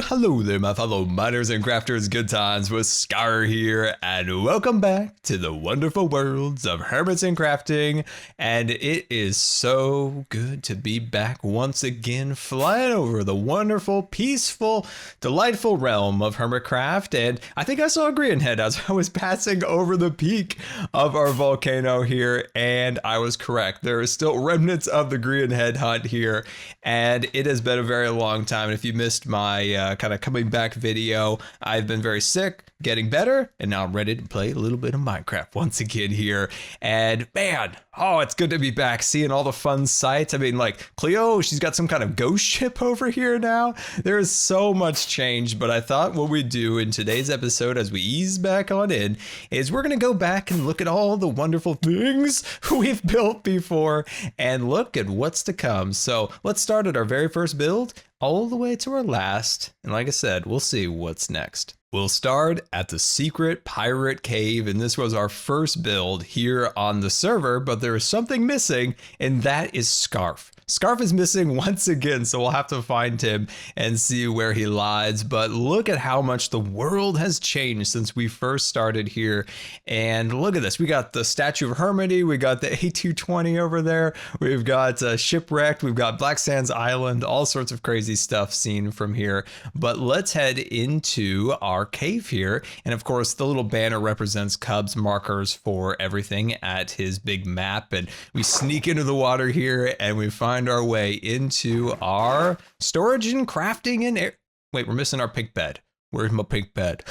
Hello there, my fellow miners and crafters. Good times with Scar here, and welcome back to the wonderful worlds of Hermits and Crafting. And it is so good to be back once again, flying over the wonderful, peaceful, delightful realm of Hermitcraft. And I think I saw a green head as I was passing over the peak of our volcano here, and I was correct. There is still remnants of the green head hunt here, and it has been a very long time. And if you missed my kind of coming back video, I've been very sick, getting better, and now I'm ready to play a little bit of Minecraft once again here. And man, oh, it's good to be back, seeing all the fun sights. I mean, like Cleo, she's got some kind of ghost ship over here now. There is so much change, but I thought what we'd do in today's episode as we ease back on in is we're going to go back and look at all the wonderful things we've built before and look at what's to come. So let's start at our very first build all the way to our last. And like I said, we'll see what's next. We'll start at the secret pirate cave, and this was our first build here on the server, but there is something missing, and that is Scarf. Scarf is missing once again, so we'll have to find him and see where he lies. But look at how much the world has changed since we first started here. And look at this. We got the statue of Hermity. We got the A220 over there. We've got Shipwrecked. We've got Black Sands Island. All sorts of crazy stuff seen from here. But let's head into our cave here. And of course, the little banner represents Cub's markers for everything at his big map. And we sneak into the water here and we find our way into our storage and crafting and air. Wait, we're missing our pink bed. Where's my pink bed?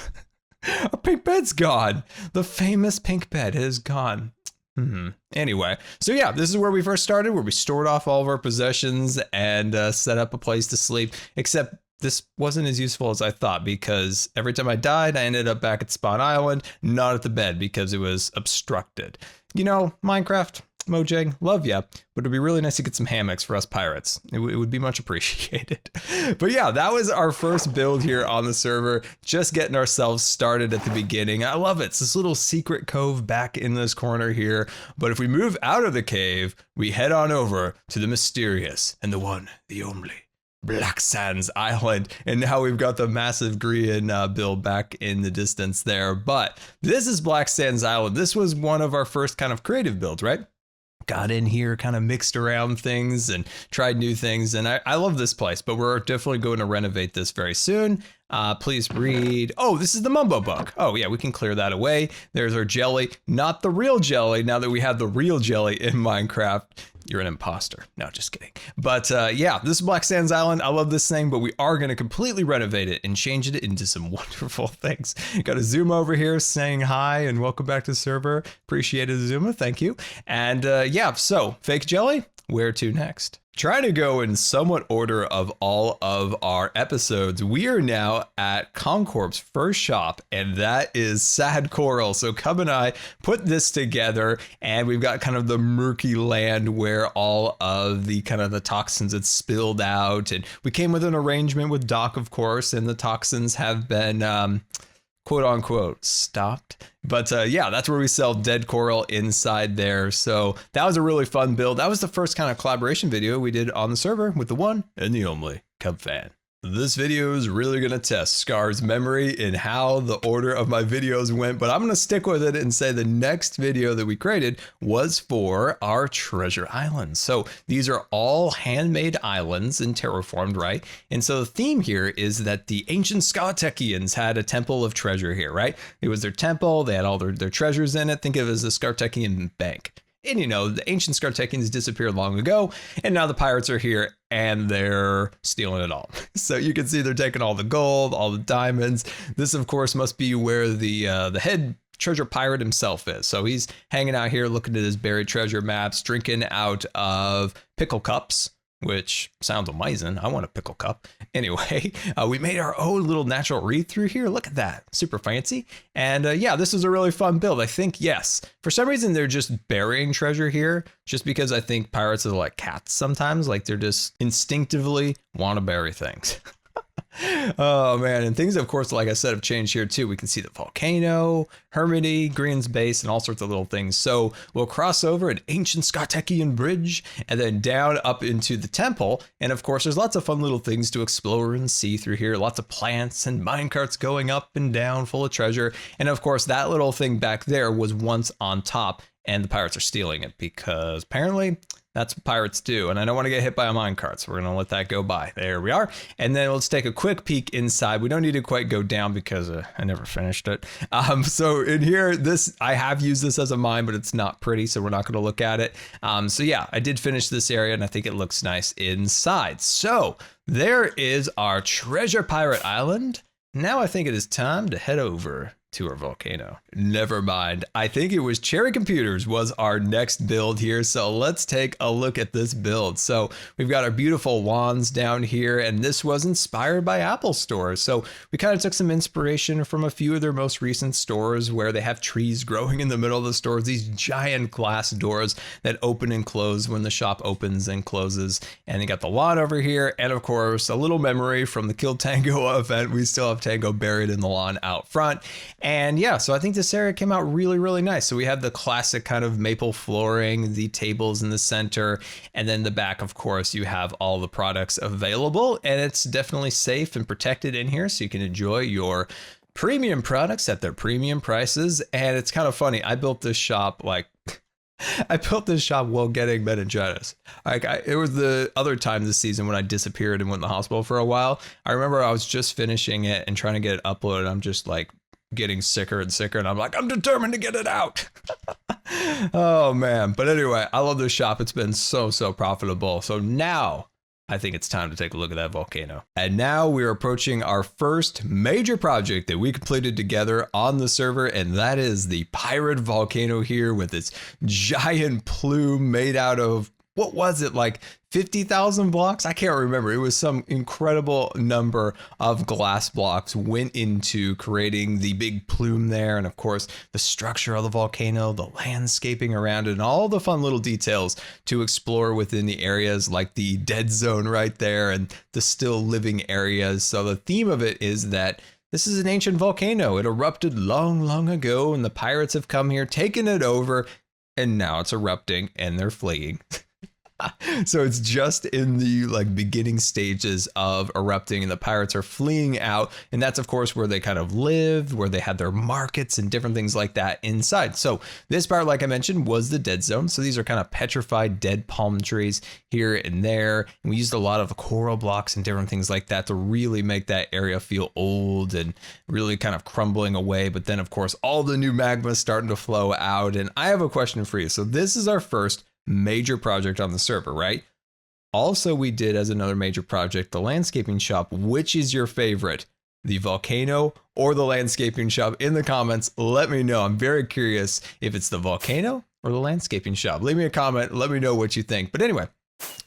Our pink bed's gone. The famous pink bed is gone. Anyway, so yeah, this is where we first started, where we stored off all of our possessions and set up a place to sleep, except this wasn't as useful as I thought, because every time I died, I ended up back at Spawn Island, not at the bed because it was obstructed. You know, Minecraft, Mojang, love ya, but it'd be really nice to get some hammocks for us pirates. It would be much appreciated. But yeah, that was our first build here on the server, just getting ourselves started at the beginning. I love it. It's this little secret cove back in this corner here. But if we move out of the cave, we head on over to the mysterious and the one, the only Black Sands Island, and now we've got the massive green build back in the distance there. But this is Black Sands Island. This was one of our first kind of creative builds, right? Got in here, kind of mixed around things and tried new things. And I love this place, but we're definitely going to renovate this very soon. Please read. Oh, this is the Mambo book. Oh yeah, we can clear that away. There's our jelly, not the real jelly. Now that we have the real jelly in Minecraft, you're an imposter. No, just kidding. But yeah, this is Black Sands Island. I love this thing, but we are going to completely renovate it and change it into some wonderful things. Got a Zuma over here saying hi and welcome back to the server. Appreciate it, Zuma. Thank you. And yeah, so fake jelly, where to next? Trying to go in somewhat order of all of our episodes, we are now at Conn Corp's first shop, and that is Sad Coral. So Cub and I put this together, and we've got kind of the murky land where all of the kind of the toxins had spilled out, and we came with an arrangement with Doc, of course, and the toxins have been quote unquote stopped. But yeah, that's where we sell dead coral inside there. So that was a really fun build. That was the first kind of collaboration video we did on the server with the one and the only Cub fan. This video is really going to test Scar's memory in how the order of my videos went, but I'm going to stick with it and say the next video that we created was for our treasure islands. So these are all handmade islands and terraformed, right? And so the theme here is that the ancient Skartekians had a temple of treasure here, right? It was their temple. They had all their treasures in it. Think of it as the Skartekian bank. And you know, the ancient Skartekians disappeared long ago, and now the pirates are here and they're stealing it all. So you can see they're taking all the gold, all the diamonds. This, of course, must be where the head treasure pirate himself is. So he's hanging out here looking at his buried treasure maps, drinking out of pickle cups, which sounds amazing. I want a pickle cup. Anyway, we made our own little natural read through here. Look at that. Super fancy. And yeah, this is a really fun build. I think, yes, for some reason, they're just burying treasure here just because I think pirates are like cats sometimes. Like they're just instinctively want to bury things. Oh man, and things of course, like I said, have changed here too. We can see the volcano, Hermity, Green's base, and all sorts of little things. So we'll cross over an ancient Scotekian bridge and then down up into the temple. And of course, there's lots of fun little things to explore and see through here. Lots of plants and minecarts going up and down full of treasure. And of course, that little thing back there was once on top, and the pirates are stealing it because apparently that's what pirates do. And I don't want to get hit by a minecart, so we're going to let that go by. There we are. And then let's take a quick peek inside. We don't need to quite go down because I never finished it. So in here, I have used this as a mine, but it's not pretty, so we're not going to look at it. So yeah, I did finish this area, and I think it looks nice inside. So there is our treasure pirate island. Now I think it is time to head over to our volcano. Never mind. I think it was Cherry Computers was our next build here. So let's take a look at this build. So we've got our beautiful wands down here, and this was inspired by Apple stores. So we kind of took some inspiration from a few of their most recent stores where they have trees growing in the middle of the stores, these giant glass doors that open and close when the shop opens and closes. And you got the lawn over here. And of course, a little memory from the Kill Tango event. We still have Tango buried in the lawn out front. And yeah, so I think this area came out really, really nice. So we have the classic kind of maple flooring, the tables in the center, and then the back, of course, you have all the products available, and it's definitely safe and protected in here so you can enjoy your premium products at their premium prices. And it's kind of funny. I built this shop while getting meningitis. It was the other time this season when I disappeared and went in the hospital for a while. I remember I was just finishing it and trying to get it uploaded. I'm just like getting sicker and sicker, and I'm like, I'm determined to get it out. Oh man. But anyway, I love this shop. It's been so profitable. So now I think it's time to take a look at that volcano. And now we're approaching our first major project that we completed together on the server, and that is the pirate volcano here with its giant plume made out of, what was it, like 50,000 blocks? I can't remember. It was some incredible number of glass blocks went into creating the big plume there. And of course, the structure of the volcano, the landscaping around it, and all the fun little details to explore within the areas like the dead zone right there and the still living areas. So the theme of it is that this is an ancient volcano. It erupted long ago, and the pirates have come here, taken it over, and now it's erupting and they're fleeing. So it's just in the beginning stages of erupting, and the pirates are fleeing out. And that's of course where they kind of lived, where they had their markets and different things like that inside. So this part, like I mentioned, was the dead zone. So these are kind of petrified dead palm trees here and there. And we used a lot of coral blocks and different things like that to really make that area feel old and really kind of crumbling away. But then of course, all the new magma is starting to flow out. And I have a question for you. So this is our first major project on the server, right? Also, we did as another major project, the landscaping shop. Which is your favorite, the volcano or the landscaping shop? In the comments, let me know. I'm very curious if it's the volcano or the landscaping shop. Leave me a comment. Let me know what you think. But anyway,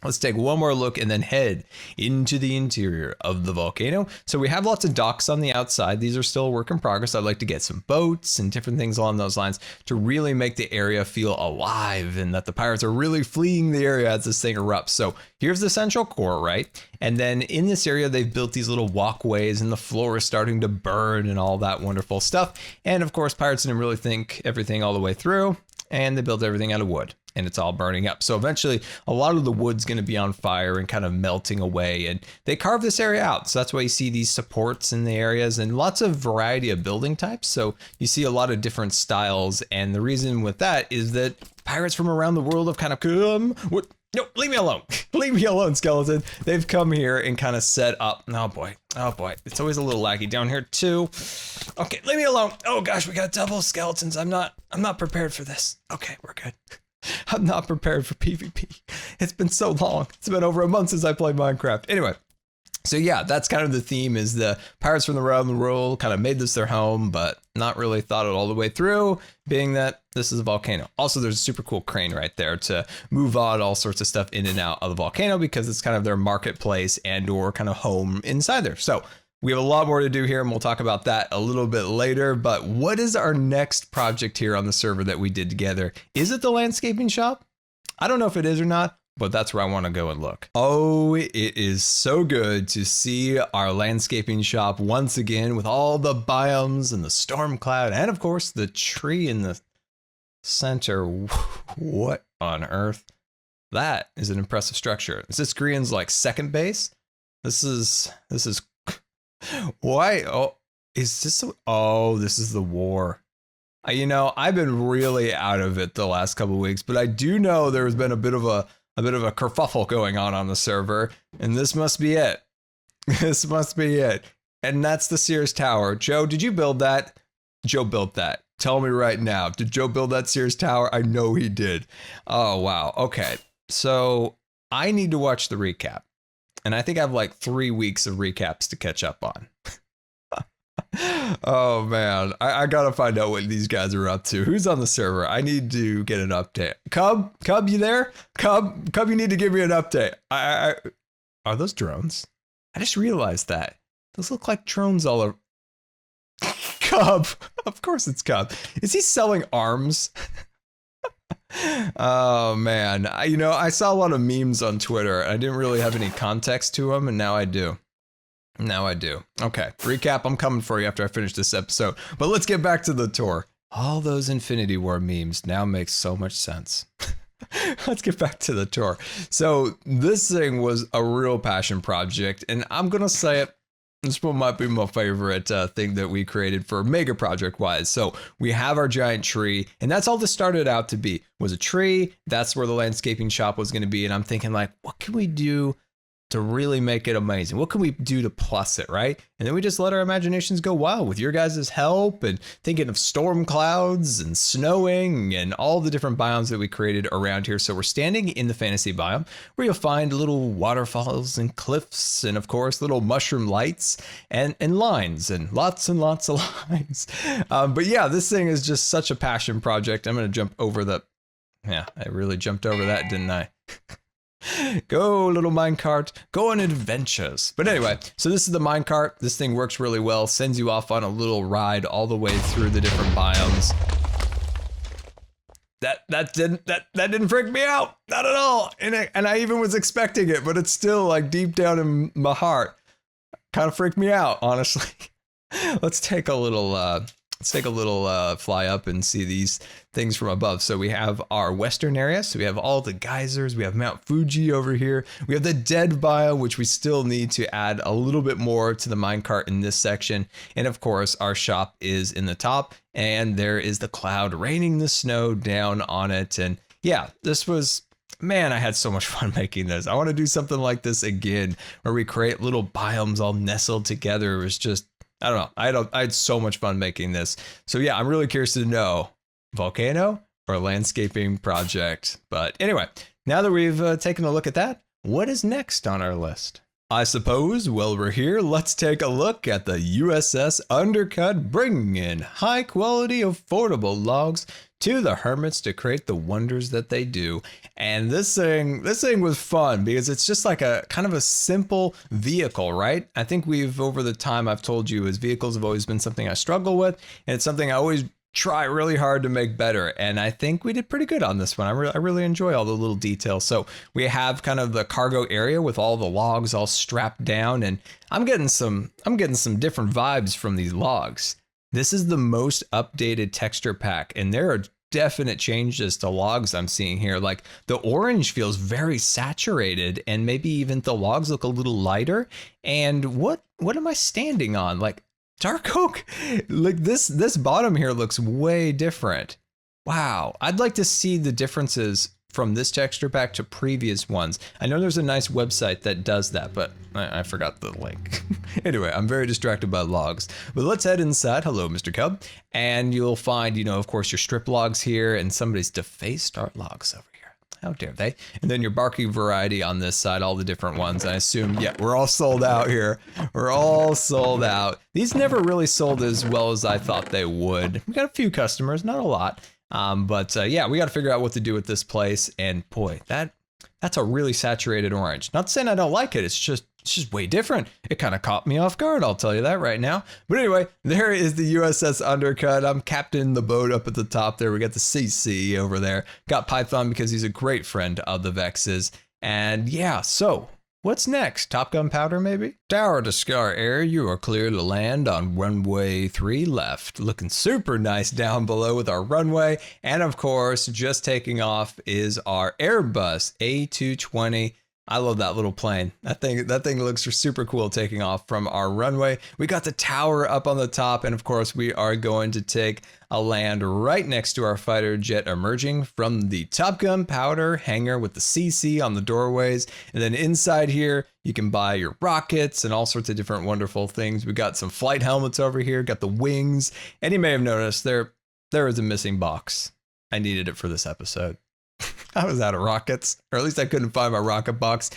let's take one more look and then head into the interior of the volcano. So we have lots of docks on the outside. These are still a work in progress. I'd like to get some boats and different things along those lines to really make the area feel alive and that the pirates are really fleeing the area as this thing erupts. So here's the central core, right? And then in this area, they've built these little walkways and the floor is starting to burn and all that wonderful stuff. And of course, pirates didn't really think everything all the way through, and they built everything out of wood. And it's all burning up. So eventually a lot of the wood's going to be on fire and kind of melting away. And they carved this area out. So that's why you see these supports in the areas and lots of variety of building types. So you see a lot of different styles. And the reason with that is that pirates from around the world have kind of come. What? No, leave me alone. Leave me alone, skeleton. They've come here and kind of set up. Oh boy. Oh boy. It's always a little laggy down here too. Okay, leave me alone. Oh gosh, we got double skeletons. I'm not prepared for this. Okay, we're good. I'm not prepared for PvP. It's been so long. It's been over a month since I played Minecraft. Anyway, so yeah, that's kind of the theme, is the pirates from around the world kind of made this their home, but not really thought it all the way through, being that this is a volcano. Also, there's a super cool crane right there to move on all sorts of stuff in and out of the volcano because it's kind of their marketplace and or kind of home inside there. So we have a lot more to do here, and we'll talk about that a little bit later. But what is our next project here on the server that we did together? Is it the landscaping shop? I don't know if it is or not, but that's where I want to go and look. Oh, it is so good to see our landscaping shop once again with all the biomes and the storm cloud and of course the tree in the center. What on earth? That is an impressive structure. Is this Grian's like second base? This is why? Oh, is this? Oh, this is the war. You know, I've been really out of it the last couple of weeks, but I do know there's been a bit of a kerfuffle going on the server, and this must be it. This must be it. And that's the Sears Tower. Joe, did you build that? Joe built that. Tell me right now. Did Joe build that Sears Tower? I know he did. Oh, wow. Okay. So I need to watch the recap. And I think I have like 3 weeks of recaps to catch up on. Oh, man. I got to find out what these guys are up to. Who's on the server? I need to get an update. Cub, you there? Cub, you need to give me an update. Are those drones? I just realized that. Those look like drones all over. Cub. Of course it's Cub. Is he selling arms? Oh, man. I saw a lot of memes on Twitter. I didn't really have any context to them, and now I do. Okay, recap, I'm coming for you after I finish this episode. But let's get back to the tour. All those Infinity War memes now make so much sense. Let's get back to the tour. So this thing was a real passion project, and I'm going to say it. This one might be my favorite thing that we created for mega project wise. So we have our giant tree, and that's all this started out to be, was a tree. That's where the landscaping shop was going to be. And I'm thinking like, what can we do to really make it amazing? What can we do to plus it, right? And then we just let our imaginations go wild with your guys' help and thinking of storm clouds and snowing and all the different biomes that we created around here. So we're standing in the fantasy biome where you'll find little waterfalls and cliffs and of course little mushroom lights and lines and lots of lines. But yeah, this thing is just such a passion project. I'm going to jump over I really jumped over that, didn't I? Go, little minecart, go on adventures. But anyway, so this is the minecart. This thing works really well, sends you off on a little ride all the way through the different biomes. That didn't freak me out, not at all. And I even was expecting it, but it's still like deep down in my heart, kind of freaked me out, honestly. Let's take a little fly up and see these things from above. So we have our western area. So we have all the geysers. We have Mount Fuji over here. We have the dead biome, which we still need to add a little bit more to the minecart in this section. And of course, our shop is in the top, and there is the cloud raining the snow down on it. And yeah, this was, man, I had so much fun making this. I want to do something like this again, where we create little biomes all nestled together. It was just, I don't know. I had so much fun making this. So yeah, I'm really curious to know, Volcano or landscaping project. But anyway, now that we've taken a look at that, what is next on our list? I suppose while we're here, let's take a look at the USS Undercut, bringing in high quality, affordable logs to the hermits to create the wonders that they do. And this thing was fun because it's just like a kind of a simple vehicle, right? I think over the time I've told you, is vehicles have always been something I struggle with, and it's something I always try really hard to make better. And I think we did pretty good on this one. I really enjoy all the little details. So we have kind of the cargo area with all the logs all strapped down, and I'm getting some different vibes from these logs. This is the most updated texture pack, and there are definite changes to logs I'm seeing here. Like the orange feels very saturated, and maybe even the logs look a little lighter. And what am I standing on? Like dark oak? Like this bottom here looks way different. Wow. I'd like to see the differences from this texture pack to previous ones. I know there's a nice website that does that, but I forgot the link. Anyway, I'm very distracted by logs. But let's head inside. Hello, Mr. Cub. And you'll find, of course, your strip logs here and somebody's defaced art logs over here. How dare they? And then your barky variety on this side, all the different ones. I assume, yeah, we're all sold out here. We're all sold out. These never really sold as well as I thought they would. We got a few customers, not a lot. But yeah, we got to figure out what to do with this place. And boy, that's a really saturated orange. Not saying I don't like it. It's just way different. It kind of caught me off guard. I'll tell you that right now. But anyway, there is the USS Undercut. I'm captaining the boat up at the top there. We got the CC over there. Got Python because he's a great friend of the Vexes. And yeah, so what's next? Top Gun powder, maybe? Tower to Scar Air, you are clear to land on runway 3 left. Looking super nice down below with our runway. And of course, just taking off is our Airbus A220. I love that little plane. That thing looks super cool taking off from our runway. We got the tower up on the top, and of course we are going to take a land right next to our fighter jet emerging from the Top Gun powder hangar with the CC on the doorways. And then inside here, you can buy your rockets and all sorts of different wonderful things. We got some flight helmets over here, got the wings, and you may have noticed there is a missing box. I needed it for this episode. I was out of rockets, or at least I couldn't find my rocket box.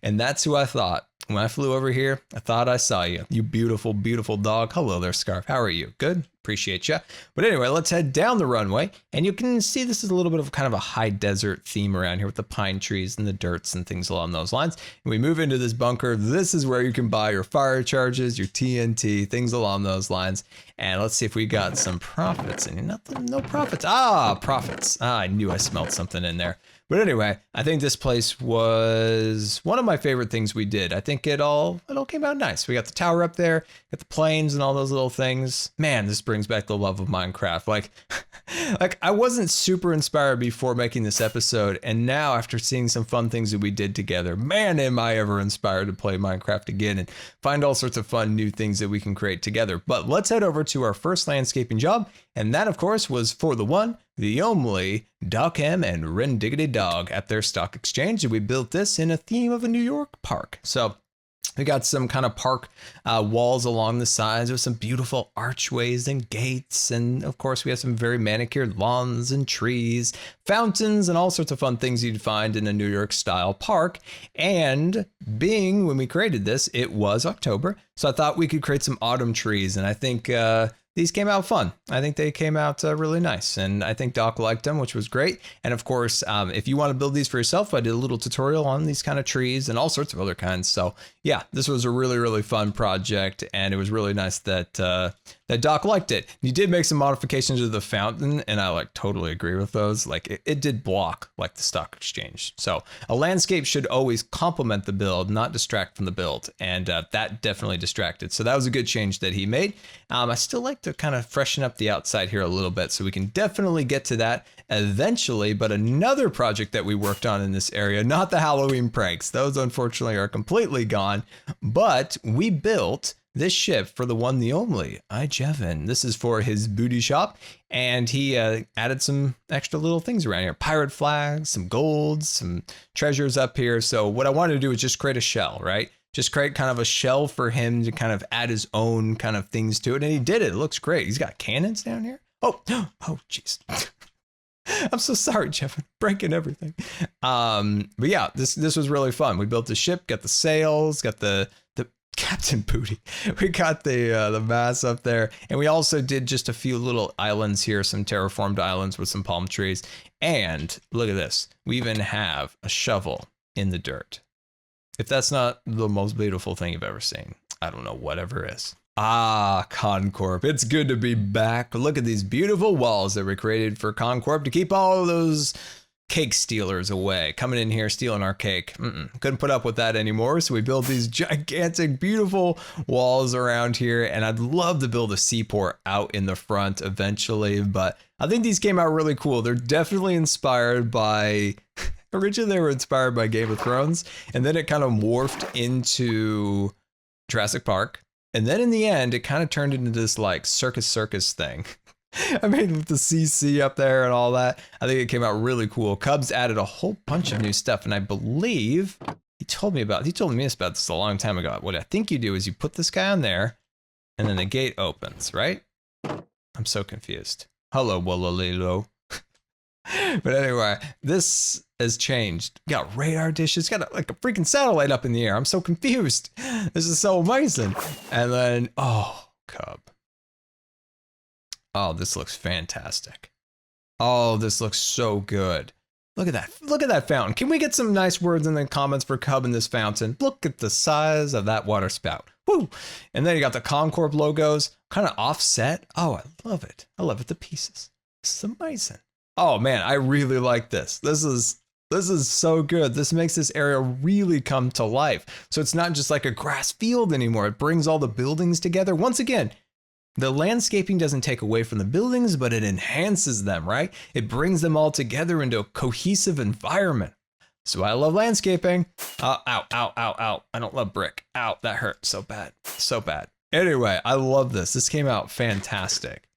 And that's who I thought. When I flew over here, I thought I saw you. You beautiful, beautiful dog. Hello there, Scarf. How are you? Good? Appreciate you. But anyway, let's head down the runway. And you can see this is a little bit of kind of a high desert theme around here with the pine trees and the dirts and things along those lines. And we move into this bunker. This is where you can buy your fire charges, your TNT, things along those lines. And let's see if we got some profits. And nothing, no profits. Profits. I knew I smelled something in there. But anyway, I think this place was one of my favorite things we did. I think it all came out nice. We got the tower up there, got the planes and all those little things. Man, this brings back the love of Minecraft. Like I wasn't super inspired before making this episode, and now after seeing some fun things that we did together, man, am I ever inspired to play Minecraft again and find all sorts of fun new things that we can create together. But let's head over to our first landscaping job, and that of course was for the one, the only Dockham and Rendiggity Dog at their stock exchange. And we built this in a theme of a New York park. So we got some kind of park walls along the sides with some beautiful archways and gates. And of course, we have some very manicured lawns and trees, fountains, and all sorts of fun things you'd find in a New York style park. And being when we created this, it was October. So I thought we could create some autumn trees. And I think these came out fun. I think they came out really nice, and I think Doc liked them, which was great. And of course, if you want to build these for yourself, I did a little tutorial on these kind of trees and all sorts of other kinds. So yeah, this was a really, really fun project, and it was really nice that that Doc liked it. He did make some modifications to the fountain, and I like totally agree with those. Like it did block like the stock exchange. So a landscape should always complement the build, not distract from the build, and that definitely distracted. So that was a good change that he made. I still like to kind of freshen up the outside here a little bit, so we can definitely get to that eventually. But another project that we worked on in this area, not the Halloween pranks, those unfortunately are completely gone, but we built this ship for the one, the only Jevin. This is for his booty shop, and he added some extra little things around here, pirate flags, some golds, some treasures up here. So what I wanted to do is just create a shell, right? Just create kind of a shell for him to kind of add his own kind of things to it. And he did it. It looks great. He's got cannons down here. Oh, jeez. I'm so sorry, Jeff. I'm breaking everything. But yeah, this was really fun. We built the ship, got the sails, got the Captain Booty. We got the mast up there. And we also did just a few little islands here, some terraformed islands with some palm trees. And look at this. We even have a shovel in the dirt. If that's not the most beautiful thing you've ever seen, I don't know whatever is. Conn Corp. It's good to be back. Look at these beautiful walls that were created for Conn Corp to keep all of those cake stealers away, coming in here stealing our cake. Couldn't put up with that anymore, so we built these gigantic, beautiful walls around here, and I'd love to build a seaport out in the front eventually, but I think these came out really cool. They're definitely inspired by... Originally, they were inspired by Game of Thrones, and then it kind of morphed into Jurassic Park. And then in the end, it kind of turned into this like circus thing. I mean, with the CC up there and all that, I think it came out really cool. Cubs added a whole bunch of new stuff, and I believe he told me about this a long time ago. What I think you do is you put this guy on there, and then the gate opens, right? I'm so confused. Hello, Wallalilo. But anyway, this has changed. Got radar dishes, got like a freaking satellite up in the air. I'm so confused. This is so amazing. And then, Cub. Oh, this looks fantastic. Oh, this looks so good. Look at that. Look at that fountain. Can we get some nice words in the comments for Cub in this fountain? Look at the size of that water spout. Woo! And then you got the Conn Corp logos kind of offset. Oh, I love it. I love it to pieces. This is amazing. Oh man, I really like this. This is This is so good. This makes this area really come to life. So it's not just like a grass field anymore. It brings all the buildings together. Once again, the landscaping doesn't take away from the buildings, but it enhances them, right? It brings them all together into a cohesive environment. So I love landscaping. Ow, ow, ow, ow. I don't love brick. Ow, that hurt so bad. So bad. Anyway, I love this. This came out fantastic.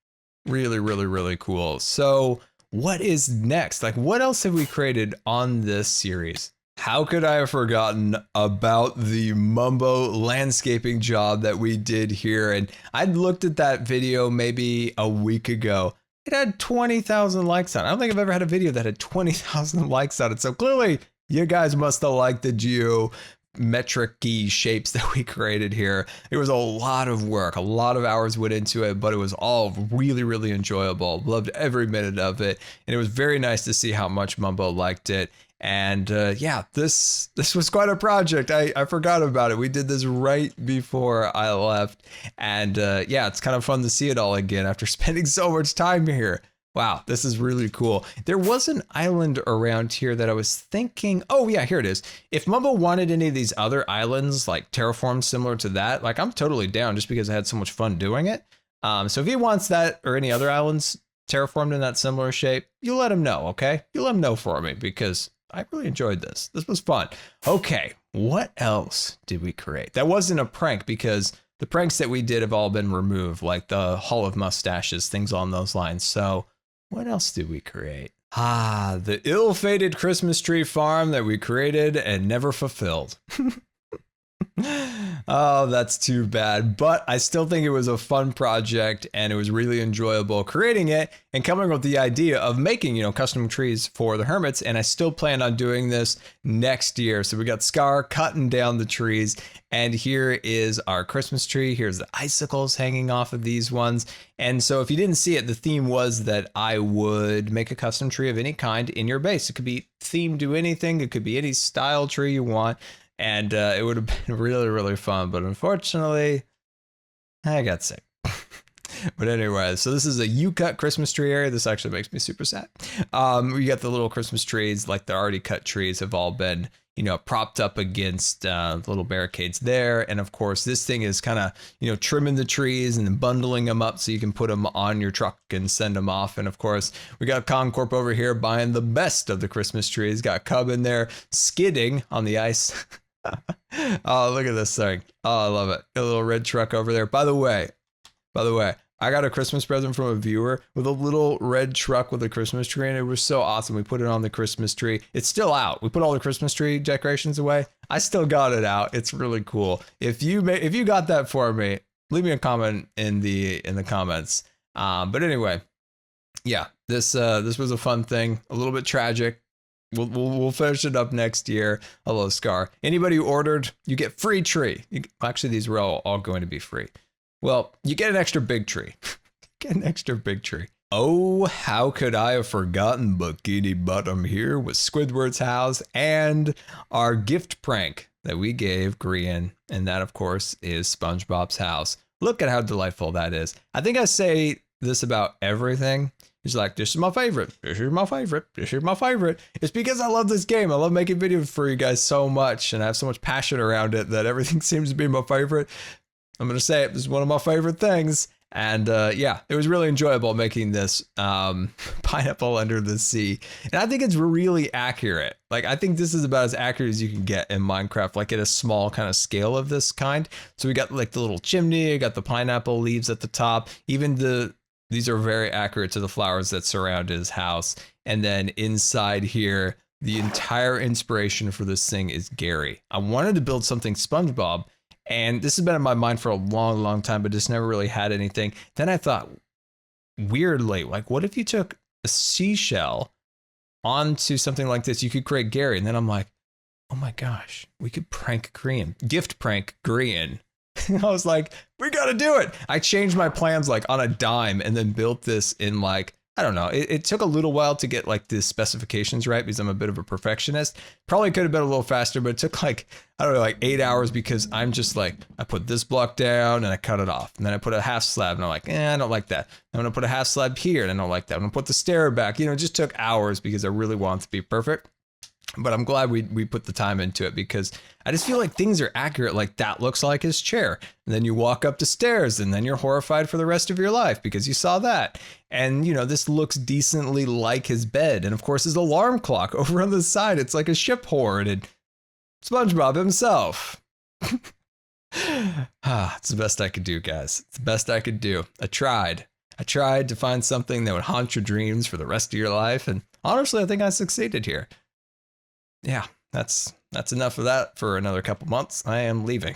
Really, really, really cool. So what is next? Like, what else have we created on this series? How could I have forgotten about the Mambo landscaping job that we did here? And I'd looked at that video maybe a week ago. It had 20,000 likes on it. I don't think I've ever had a video that had 20,000 likes on it. So clearly you guys must have liked the geometric-y shapes that we created here. It was a lot of work. A lot of hours went into it, but it was all really, really enjoyable. Loved every minute of it. And it was very nice to see how much Mambo liked it. And yeah, this was quite a project. I forgot about it. We did this right before I left. And yeah, it's kind of fun to see it all again after spending so much time here. Wow, this is really cool. There was an island around here that I was thinking, oh yeah, here it is. If Mambo wanted any of these other islands, like terraformed similar to that, like I'm totally down just because I had so much fun doing it. So if he wants that or any other islands terraformed in that similar shape, you let him know, okay? You let him know for me because I really enjoyed this. This was fun. Okay, what else did we create? That wasn't a prank because the pranks that we did have all been removed, like the Hall of Mustaches, things on those lines. So what else did we create? Ah, the ill-fated Christmas tree farm that we created and never fulfilled. Oh, that's too bad. But I still think it was a fun project and it was really enjoyable creating it and coming up with the idea of making, custom trees for the hermits. And I still plan on doing this next year. So we got Scar cutting down the trees. And here is our Christmas tree. Here's the icicles hanging off of these ones. And so if you didn't see it, the theme was that I would make a custom tree of any kind in your base. It could be themed to anything. It could be any style tree you want. And it would have been really, really fun. But unfortunately, I got sick. But anyway, so this is a U-cut Christmas tree area. This actually makes me super sad. We got the little Christmas trees, like the already cut trees have all been, propped up against little barricades there. And of course, this thing is kind of, trimming the trees and then bundling them up so you can put them on your truck and send them off. And of course, we got Conn Corp over here buying the best of the Christmas trees. Got Cub in there skidding on the ice. Oh, look at this thing. Oh, I love it. A little red truck over there. By the way, I got a Christmas present from a viewer with a little red truck with a Christmas tree, and it was so awesome. We put it on the Christmas tree. It's still out. We put all the Christmas tree decorations away. I still got it out. It's really cool. If you got that for me, leave me a comment in the comments. But anyway, yeah, this was a fun thing. A little bit tragic. We'll finish it up next year. Hello, Scar. Anybody who ordered, you get free tree. Actually, these were all going to be free. Well, you get an extra big tree. Get an extra big tree. Oh, how could I have forgotten Bikini Bottom here with Squidward's house and our gift prank that we gave Grian. And that, of course, is SpongeBob's house. Look at how delightful that is. I think I say this about everything. He's like, this is my favorite. This is my favorite. This is my favorite. It's because I love this game. I love making videos for you guys so much. And I have so much passion around it that everything seems to be my favorite. I'm going to say it. This is one of my favorite things. And yeah, it was really enjoyable making this pineapple under the sea. And I think it's really accurate. Like, I think this is about as accurate as you can get in Minecraft, like at a small kind of scale of this kind. So we got like the little chimney, we got the pineapple leaves at the top. Even these are very accurate to the flowers that surround his house. And then inside here, the entire inspiration for this thing is Gary. I wanted to build something SpongeBob. And this has been in my mind for a long, long time, but just never really had anything. Then I thought, weirdly, like, what if you took a seashell onto something like this? You could create Gary. And then I'm like, oh my gosh, we could prank Grian, gift prank Grian. I was like, we got to do it. I changed my plans like on a dime and then built this in like, I don't know. It took a little while to get like the specifications right because I'm a bit of a perfectionist. Probably could have been a little faster, but it took like, I don't know, like 8 hours because I'm just like, I put this block down and I cut it off. And then I put a half slab and I'm like, I don't like that. I'm going to put a half slab here and I don't like that. I'm going to put the stair back. It just took hours because I really want it to be perfect. But I'm glad we put the time into it because I just feel like things are accurate. Like that looks like his chair. And then you walk up the stairs and then you're horrified for the rest of your life because you saw that. And, you know, this looks decently like his bed. And of course, his alarm clock over on the side. It's like a ship horde and SpongeBob himself. It's the best I could do, guys. It's the best I could do. I tried to find something that would haunt your dreams for the rest of your life. And honestly, I think I succeeded here. Yeah, that's enough of that for another couple months. I am leaving.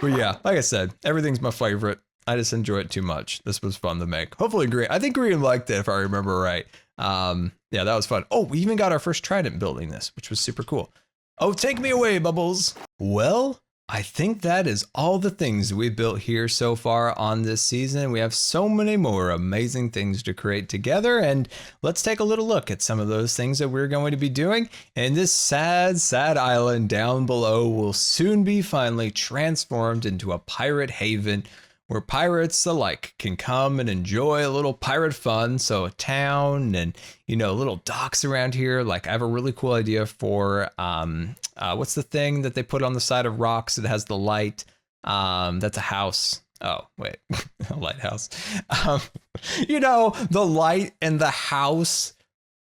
But yeah, like I said, everything's my favorite. I just enjoy it too much. This was fun to make. Hopefully Green, I think Green liked it if I remember right. Yeah, that was fun. Oh, we even got our first trident building this, which was super cool. Oh, take me away, Bubbles. Well, I think that is all the things we built here so far on this season. We have so many more amazing things to create together, and let's take a little look at some of those things that we're going to be doing. And this sad, sad island down below will soon be finally transformed into a pirate haven where pirates alike can come and enjoy a little pirate fun. So a town and, you know, little docks around here. Like I have a really cool idea for, what's the thing that they put on the side of rocks that has the light? That's a house. Oh, wait, a lighthouse. You know, the light and the house.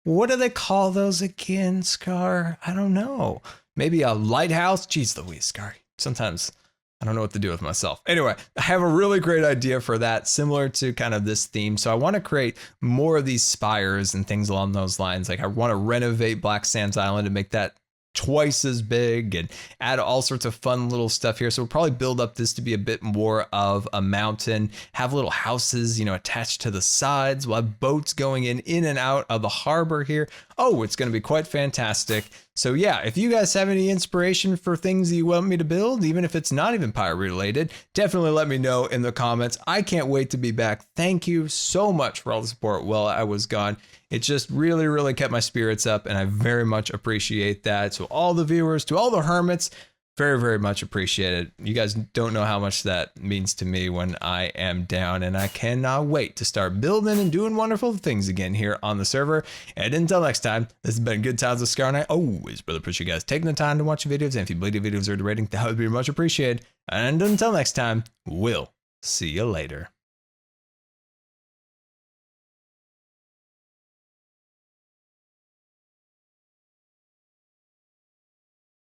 What do they call those again, Scar? I don't know. Maybe a lighthouse? Jeez Louise, Scar. Sometimes I don't know what to do with myself. Anyway, I have a really great idea for that, similar to kind of this theme. So I want to create more of these spires and things along those lines. Like I want to renovate Black Sands Island and make that twice as big and add all sorts of fun little stuff here. So we'll probably build up this to be a bit more of a mountain, have little houses, you know, attached to the sides. We'll have boats going in and out of the harbor here. Oh, it's going to be quite fantastic. So yeah, if you guys have any inspiration for things that you want me to build, even if it's not even pirate related, definitely let me know in the comments. I can't wait to be back. Thank you so much for all the support while I was gone. It just really, really kept my spirits up, and I very much appreciate that. So all the viewers, to all the hermits, very, very much appreciated. You guys don't know how much that means to me when I am down, and I cannot wait to start building and doing wonderful things again here on the server. And until next time, this has been Good Times with Scar, and I always really appreciate you guys taking the time to watch the videos. And if you believe the videos are the rating, that would be much appreciated. And until next time, we'll see you later.